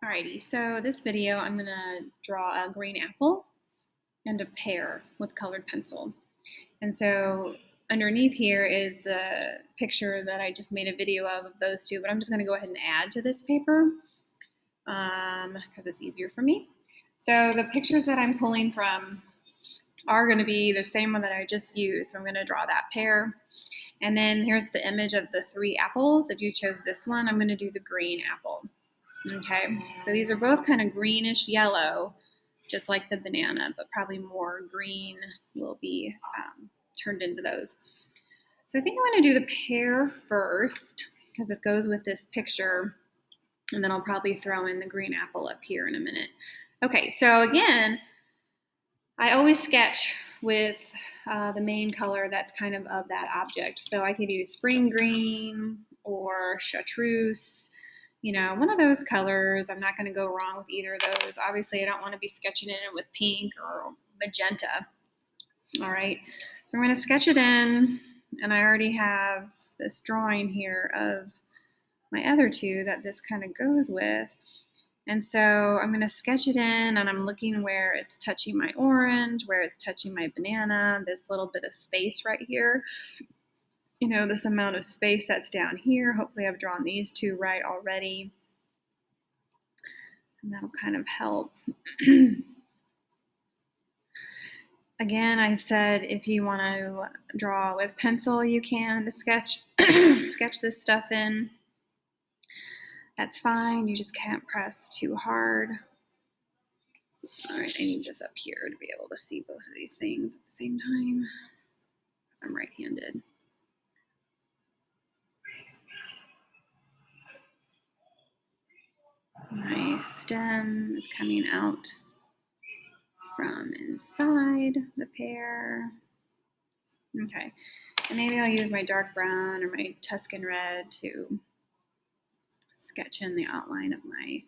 Alrighty, so this video I'm going to draw a green apple and a pear with colored pencil. And so underneath here is a picture that I just made a video of those two, but I'm just going to go ahead and add to this paper because it's easier for me. So the pictures that I'm pulling from are going to be the same one that I just used. So I'm going to draw that pear. And then here's the image of the three apples. If you chose this one, I'm going to do the green apple. Okay, so these are both kind of greenish yellow, just like the banana, but probably more green will be turned into those. So I think I'm going to do the pear first because it goes with this picture, and then I'll probably throw in the green apple up here in a minute. Okay, so again, I always sketch with the main color that's kind of that object. So I could use spring green or chartreuse, you know, one of those colors. I'm not going to go wrong with either of those. Obviously, I don't want to be sketching it with pink or magenta. All right, so I'm going to sketch it in, and I already have this drawing here of my other two that this kind of goes with. And so I'm going to sketch it in, and I'm looking where it's touching my orange, where it's touching my banana, this little bit of space right here. You know, this amount of space that's down here. Hopefully I've drawn these two right already. And that'll kind of help. Again, I've said if you want to draw with pencil, you can to sketch this stuff in. That's fine. You just can't press too hard. All right, I need this up here to be able to see both of these things at the same time. I'm right-handed. My stem is coming out from inside the pear. Okay, and maybe I'll use my dark brown or my Tuscan red to sketch in the outline of my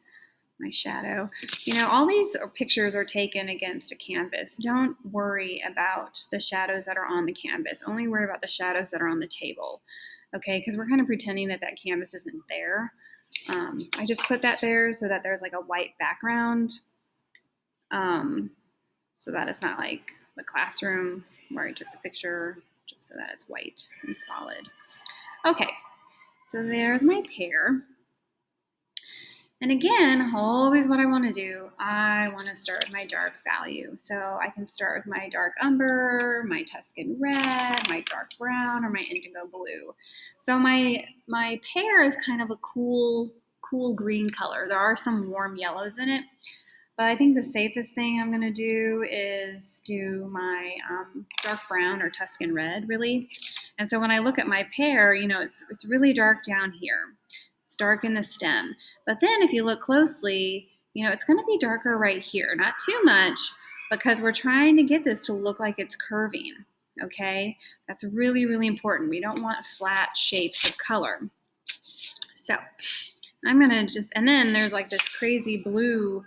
shadow. You know, all these pictures are taken against a canvas. Don't worry about the shadows that are on the canvas. Only worry about the shadows that are on the table. Okay, because we're kind of pretending that that canvas isn't there. I just put that there so that there's like a white background, so that it's not like the classroom where I took the picture, just so that it's white and solid. Okay, so there's my pear. And again, always what I want to do, I want to start with my dark value. So I can start with my dark umber, my Tuscan red, my dark brown, or my indigo blue. So my pear is kind of a cool green color. There are some warm yellows in it, but I think the safest thing I'm going to do is do my dark brown or Tuscan red, really. And so when I look at my pear, you know, it's really dark down here. It's dark in the stem. But then if you look closely, you know, it's going to be darker right here. Not too much, because we're trying to get this to look like it's curving, okay? That's really, really important. We don't want flat shapes of color. So I'm going to just, and then there's like this crazy blue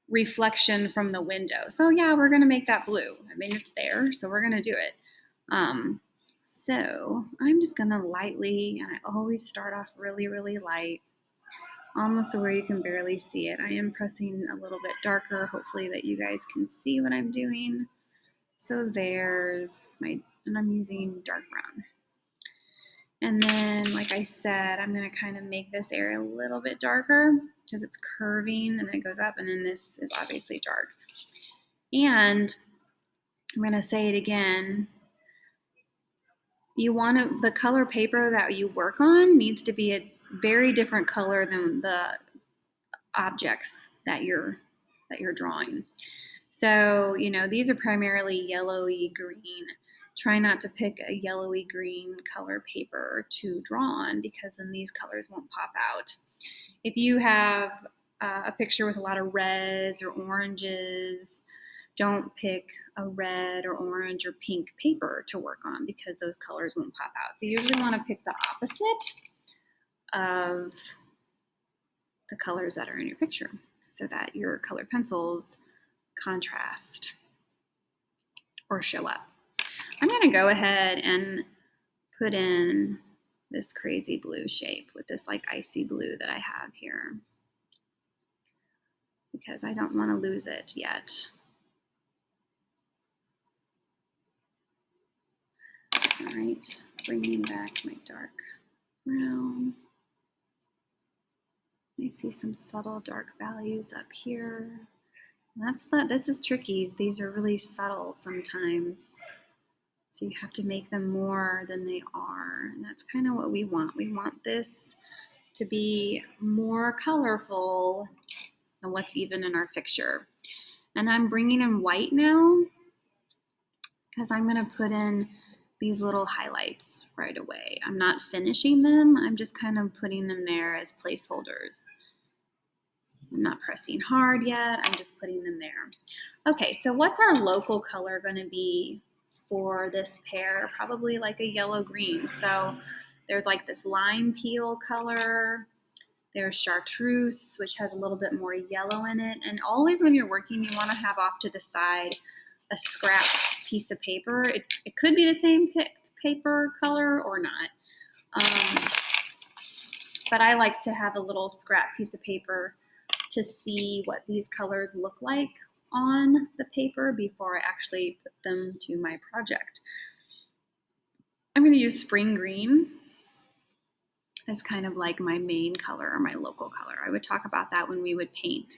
reflection from the window. So yeah, we're going to make that blue. I mean, it's there, so we're going to do it. So I'm just going to lightly, and I always start off really, really light, almost to where you can barely see it. I am pressing a little bit darker, hopefully that you guys can see what I'm doing. So there's my, and I'm using dark brown. And then, like I said, I'm going to kind of make this area a little bit darker because it's curving and then it goes up, and then this is obviously dark. And I'm going to say it again. You want to, the color paper that you work on needs to be a very different color than the objects that you're drawing. So, you know, these are primarily yellowy green. Try not to pick a yellowy green color paper to draw on, because then these colors won't pop out. If you have a picture with a lot of reds or oranges, don't pick a red or orange or pink paper to work on, because those colors won't pop out. So you usually want to pick the opposite of the colors that are in your picture so that your colored pencils contrast or show up. I'm going to go ahead and put in this crazy blue shape with this like icy blue that I have here. because I don't want to lose it yet. All right, bringing back my dark brown. I see some subtle dark values up here. This is tricky. These are really subtle sometimes. So you have to make them more than they are. And that's kind of what we want. We want this to be more colorful than what's even in our picture. And I'm bringing in white now because I'm going to put in these little highlights right away. I'm not finishing them. I'm just kind of putting them there as placeholders. I'm not pressing hard yet. I'm just putting them there. Okay, so what's our local color going to be for this pear? Probably like a yellow-green. So there's like this lime peel color. There's chartreuse, which has a little bit more yellow in it. And always when you're working, you want to have off to the side a scrap piece of paper. It could be the same paper color or not. But I like to have a little scrap piece of paper to see what these colors look like on the paper before I actually put them to my project. I'm going to use spring green as kind of like my main color or my local color. I would talk about that when we would paint.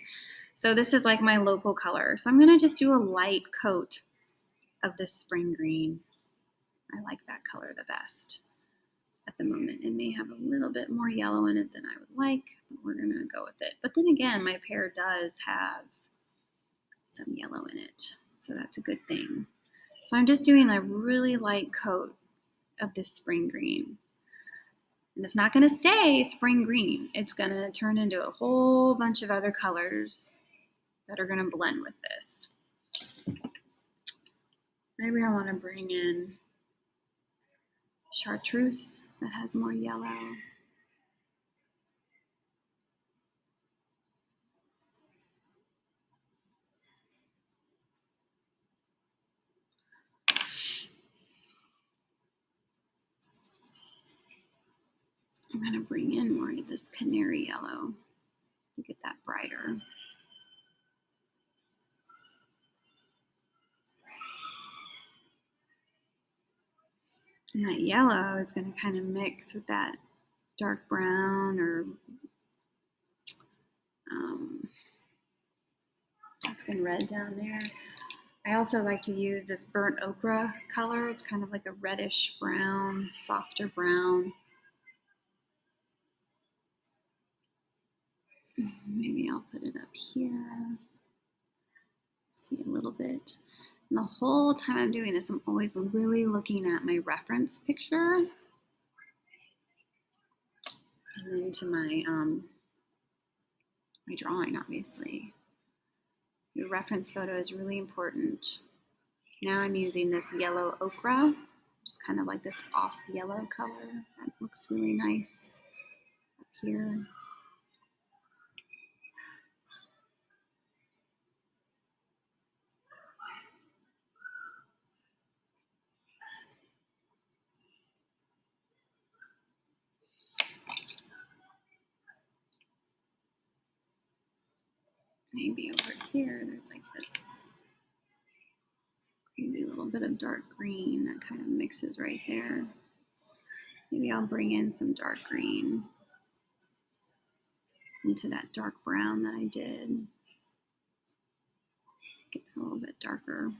So this is like my local color. So I'm going to just do a light coat of this spring green. I like that color the best at the moment. It may have a little bit more yellow in it than I would like, but we're going to go with it. But then again, my pear does have some yellow in it, so that's a good thing. So I'm just doing a really light coat of this spring green. And it's not going to stay spring green. It's going to turn into a whole bunch of other colors that are going to blend with this. Maybe I want to bring in chartreuse that has more yellow. I'm going to bring in more of this canary yellow to get that brighter. And that yellow is going to kind of mix with that dark brown or Tuscan red down there. I also like to use this burnt ochre color. It's kind of like a reddish brown, softer brown. Maybe I'll put it up here. See a little bit. And the whole time I'm doing this, I'm always really looking at my reference picture and then to my my drawing, obviously. Your reference photo is really important. Now I'm using this yellow ochre, just kind of like this off yellow color. That looks really nice up here. Maybe over here, there's like this maybe a little bit of dark green that kind of mixes right there. Maybe I'll bring in some dark green into that dark brown that I did. Get that a little bit darker.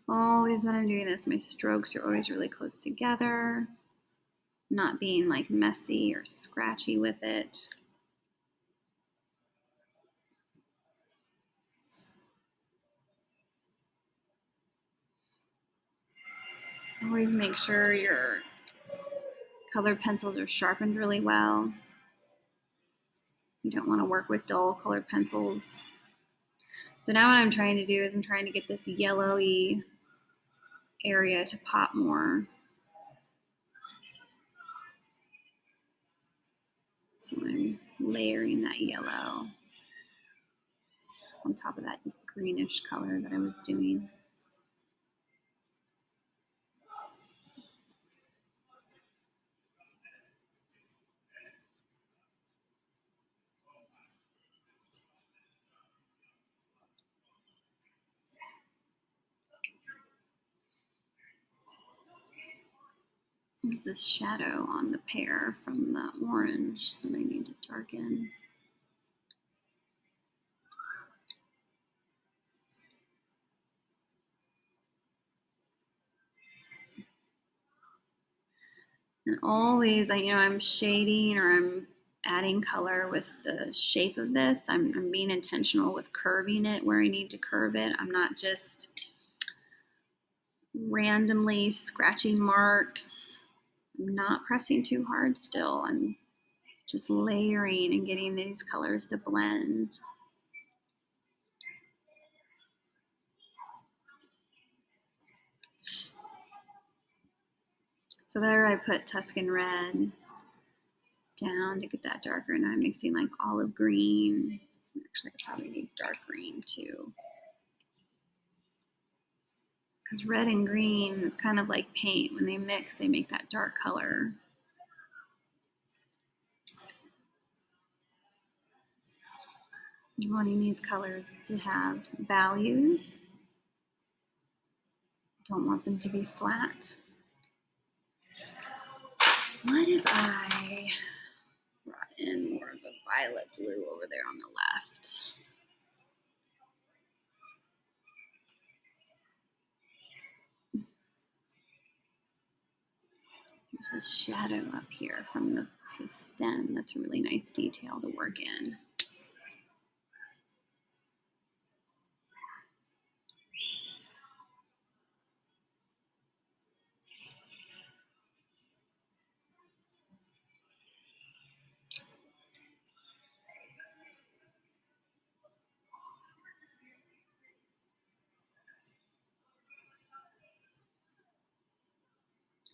Always when I'm doing this, my strokes are always really close together, not being like messy or scratchy with it. Always make sure your colored pencils are sharpened really well. You don't want to work with dull colored pencils. So now what I'm trying to do is I'm trying to get this yellowy area to pop more. So I'm layering that yellow on top of that greenish color that I was doing. There's this shadow on the pear from the orange that I need to darken. And always, I'm shading or I'm adding color with the shape of this. I'm being intentional with curving it where I need to curve it. I'm not just randomly scratching marks. I'm not pressing too hard still. I'm just layering and getting these colors to blend. So there I put Tuscan red down to get that darker. Now I'm mixing like olive green. Actually, I probably need dark green too. Because red and green, it's kind of like paint. When they mix, they make that dark color. You're wanting these colors to have values. Don't want them to be flat. What if I brought in more of a violet blue over there on the left? There's a shadow up here from the stem. That's a really nice detail to work in.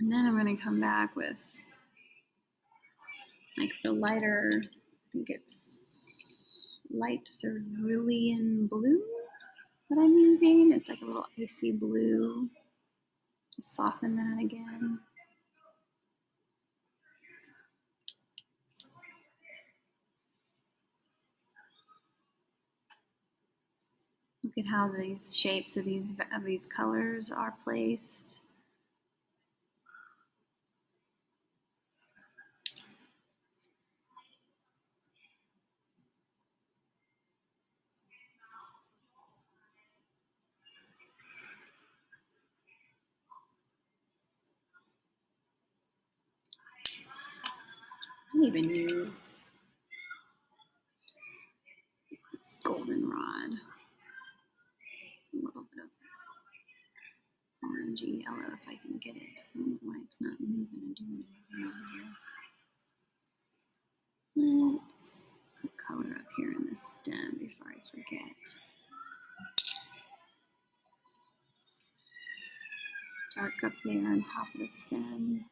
And then I'm going to come back with like the lighter, I think it's light cerulean blue that I'm using. It's like a little icy blue to soften that again. Look at how these shapes of these colors are placed. I'll even use goldenrod. A little bit of orangey yellow if I can get it. I don't know why it's not moving or doing anything over here. Let's put color up here in the stem before I forget. Dark up there on top of the stem.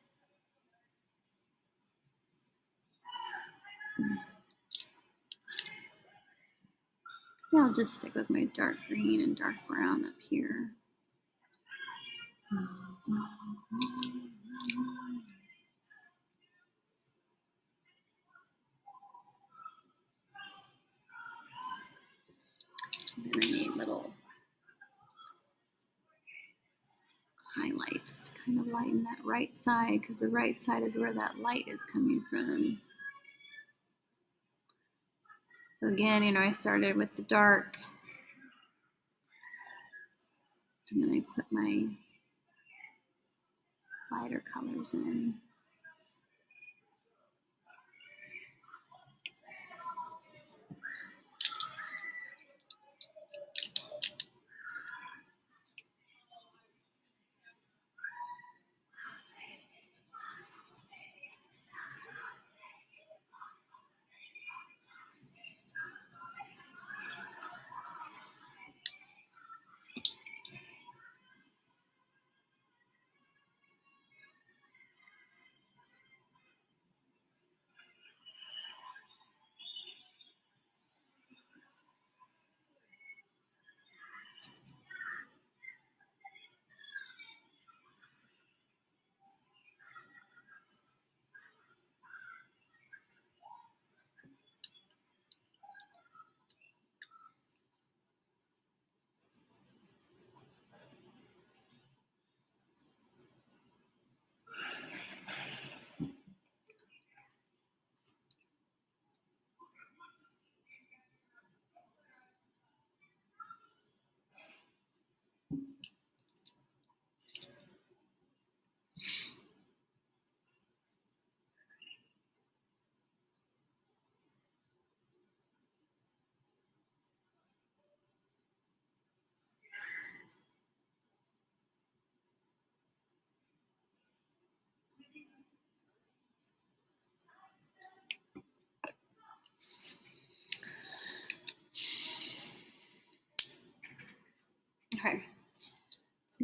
Yeah, I'll just stick with my dark green and dark brown up here. And I need little highlights to kind of lighten that right side, because the right side is where that light is coming from. So again, I started with the dark, and then I put my lighter colors in.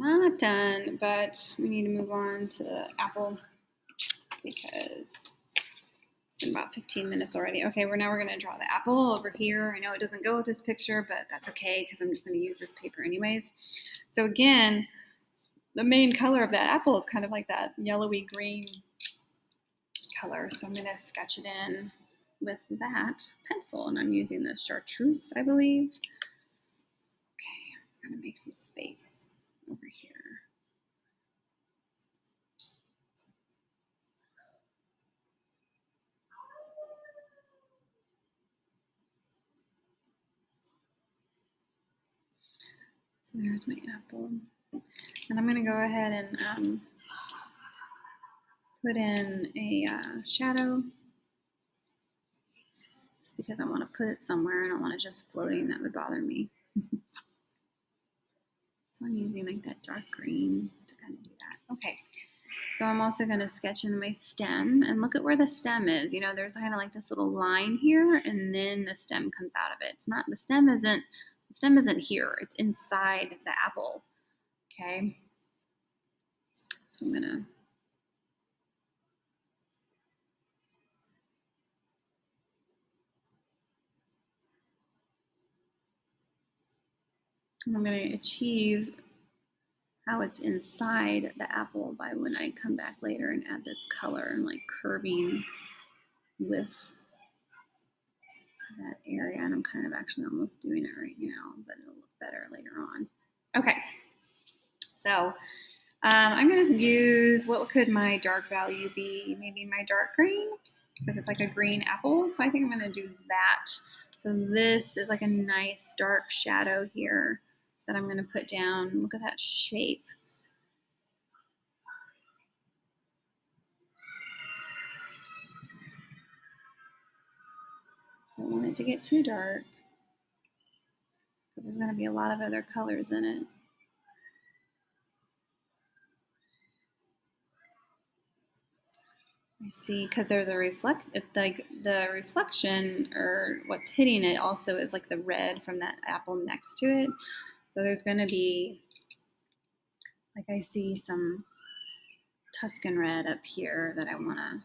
not done, but we need to move on to the apple because it's been about 15 minutes already. Okay, we're going to draw the apple over here. I know it doesn't go with this picture, but that's okay because I'm just going to use this paper anyways. So again, the main color of that apple is kind of like that yellowy green color. So I'm going to sketch it in with that pencil, and I'm using the chartreuse, I believe. Okay, I'm going to make some space over here. So there's my apple. And I'm going to go ahead and put in a shadow, just because I want to put it somewhere. I don't want it just floating. That would bother me. So I'm using like that dark green to kind of do that. Okay, so I'm also going to sketch in my stem, and look at where the stem is. You know, there's kind of like this little line here, and then the stem comes out of it. It's not, the stem isn't here. It's inside the apple. Okay, so I'm going to achieve how it's inside the apple by when I come back later and add this color and like curving with that area. And I'm kind of actually almost doing it right now, but it'll look better later on. Okay, so I'm going to use, what could my dark value be? Maybe my dark green, because it's like a green apple. So I think I'm going to do that. So this is like a nice dark shadow here that I'm going to put down. Look at that shape. Don't want it to get too dark because there's going to be a lot of other colors in it. I see, because there's a like the reflection, or what's hitting it also is like the red from that apple next to it. So there's going to be, like, I see some Tuscan red up here that I want to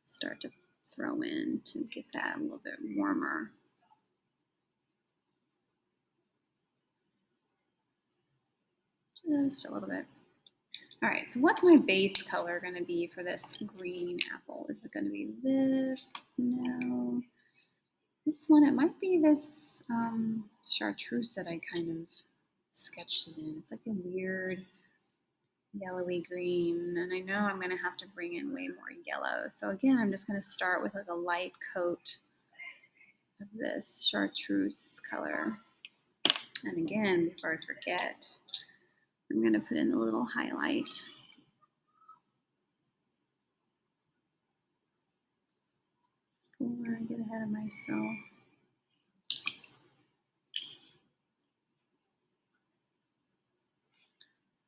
start to throw in to get that a little bit warmer. Just a little bit. All right, so what's my base color going to be for this green apple? Is it going to be this? No. This one, it might be this chartreuse that I kind of sketched it in. It's like a weird yellowy green, and I know I'm going to have to bring in way more yellow. So again, I'm just going to start with like a light coat of this chartreuse color. And again, before I forget, I'm going to put in a little highlight. Before I get ahead of myself.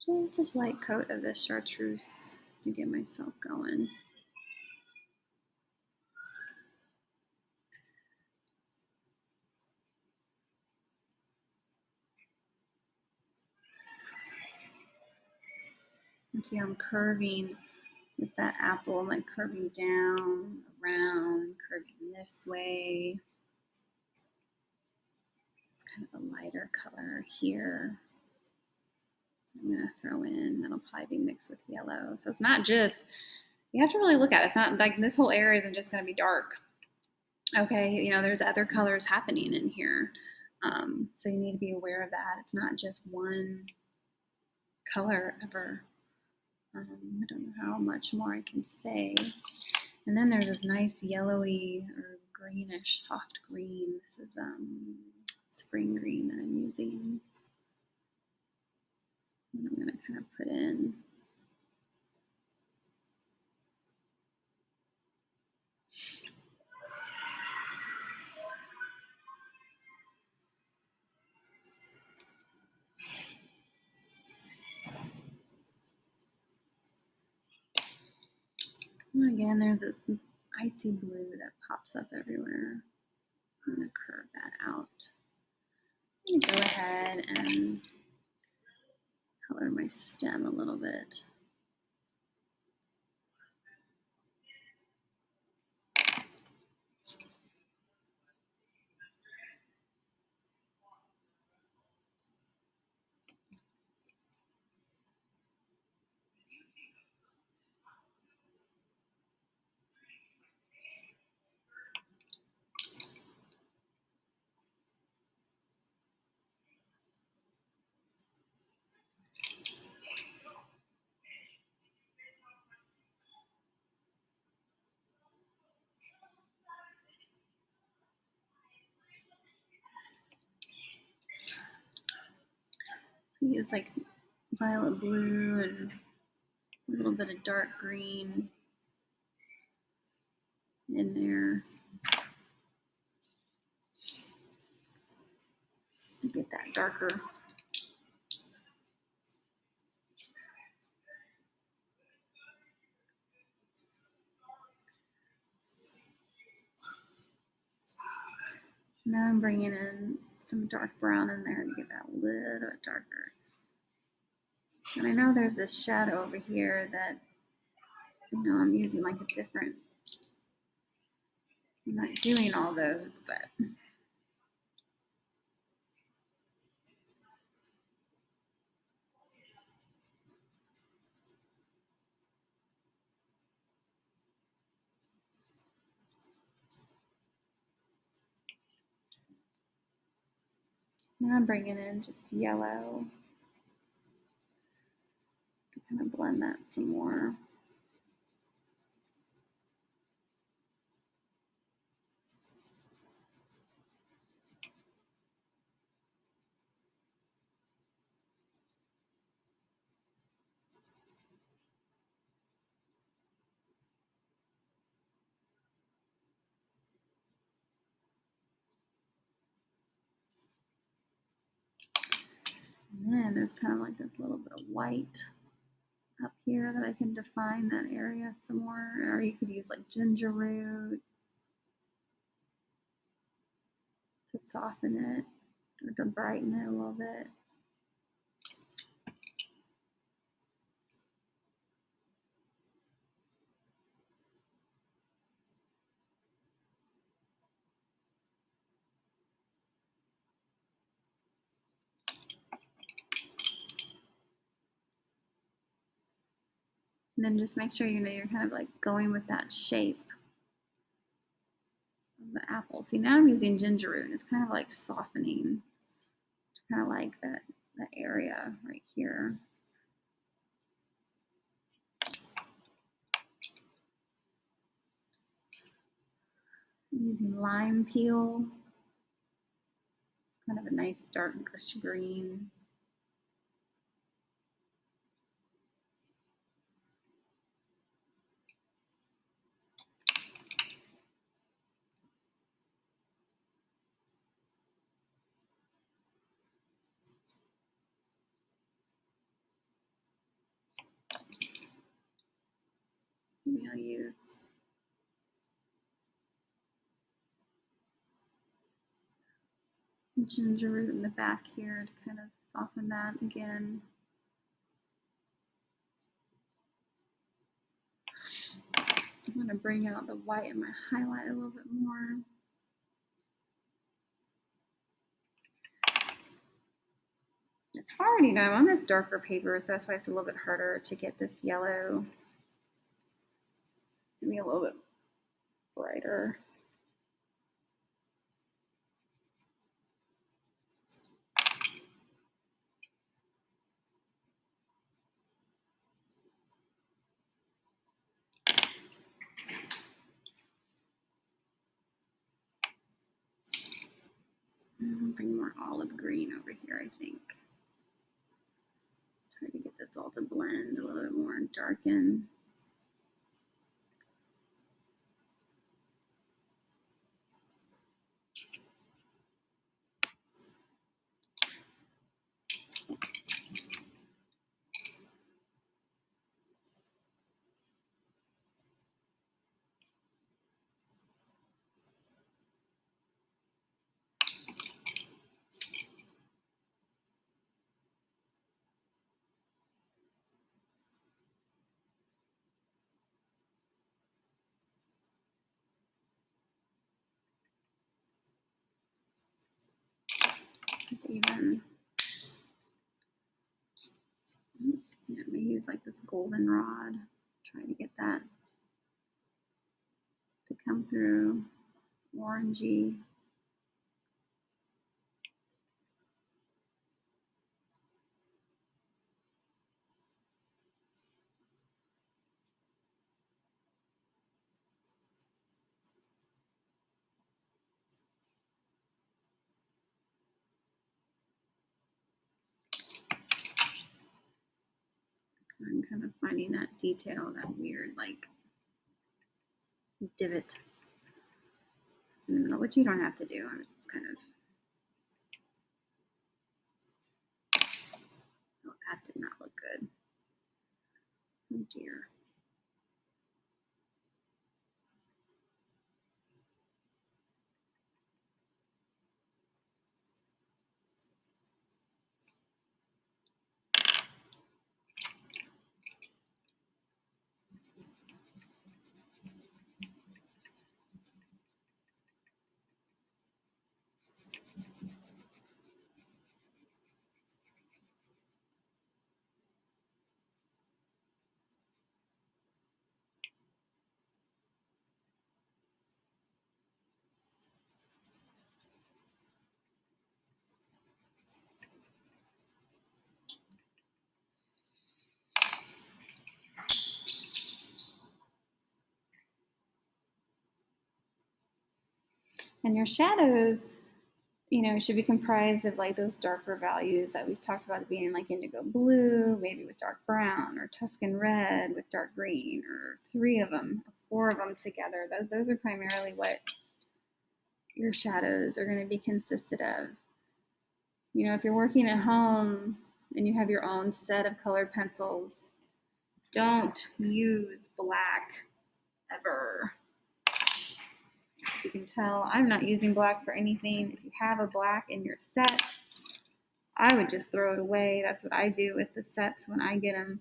Just this light coat of this chartreuse to get myself going. And see, I'm curving with that apple. I'm like curving down, around, curving this way. It's kind of a lighter color here. I'm going to throw in, that'll probably be mixed with yellow. So it's not just, you have to really look at it. It's not like this whole area isn't just going to be dark. Okay, you know, there's other colors happening in here. So you need to be aware of that. It's not just one color ever. I don't know how much more I can say. And then there's this nice yellowy or greenish, soft green. This is spring green that I'm using. And I'm going to kind of put in. And again, there's this icy blue that pops up everywhere. I'm going to curve that out. I'm going to go ahead and color my stem a little bit. Use like violet blue and a little bit of dark green in there to get that darker. Now I'm bringing in some dark brown in there to get that a little bit darker. And I know there's this shadow over here that, I'm using like a different, I'm not doing all those, but now I'm bringing in just yellow to kind of blend that some more. And then there's kind of like this little bit of white up here that I can define that area some more. Or you could use like ginger root to soften it or to brighten it a little bit. And then just make sure you're kind of like going with that shape of the apple. See, now I'm using ginger root and it's kind of like softening. It's kind of like that area right here. I'm using lime peel, kind of a nice darkish green. Maybe I'll use ginger root in the back here to kind of soften that again. I'm going to bring out the white in my highlight a little bit more. It's hard, I'm on this darker paper, so that's why it's a little bit harder to get this yellow to be a little bit brighter. I'll bring more olive green over here, I think. Try to get this all to blend a little bit more and darken. even, I'm gonna use like this golden rod, try to get that to come through. It's orangey. I'm kind of finding that detail, that weird like divot in the middle, which you don't have to do. I'm just kind of, oh, that did not look good. Oh dear. And your shadows, you know, should be comprised of like those darker values that we've talked about, being like indigo blue, maybe with dark brown, or Tuscan red with dark green, or 3 of them, or 4 of them together. Those are primarily what your shadows are going to be consisted of. You know, if you're working at home and you have your own set of colored pencils, don't use black ever. As you can tell, I'm not using black for anything. If you have a black in your set, I would just throw it away. That's what I do with the sets when I get them,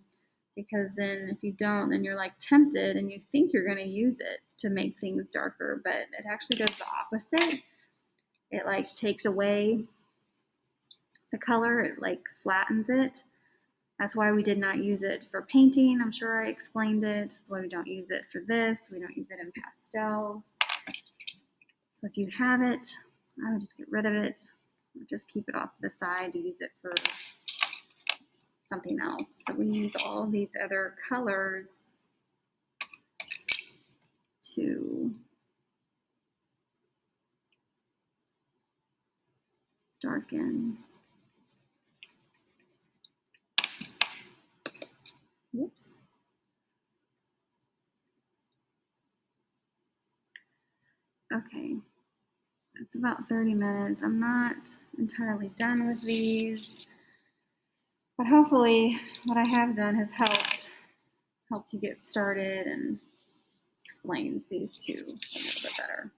because then if you don't, then you're like tempted and you think you're going to use it to make things darker, but it actually does the opposite. It like takes away the color, it like flattens it. That's why we did not use it for painting. I'm sure I explained it. That's why we don't use it for this. We don't use it in pastels. So if you have it, I would just get rid of it, or just keep it off to the side to use it for something else. So we use all these other colors to darken. Whoops. Okay, it's about 30 minutes. I'm not entirely done with these, but hopefully what I have done has helped you get started and explains these two a little bit better.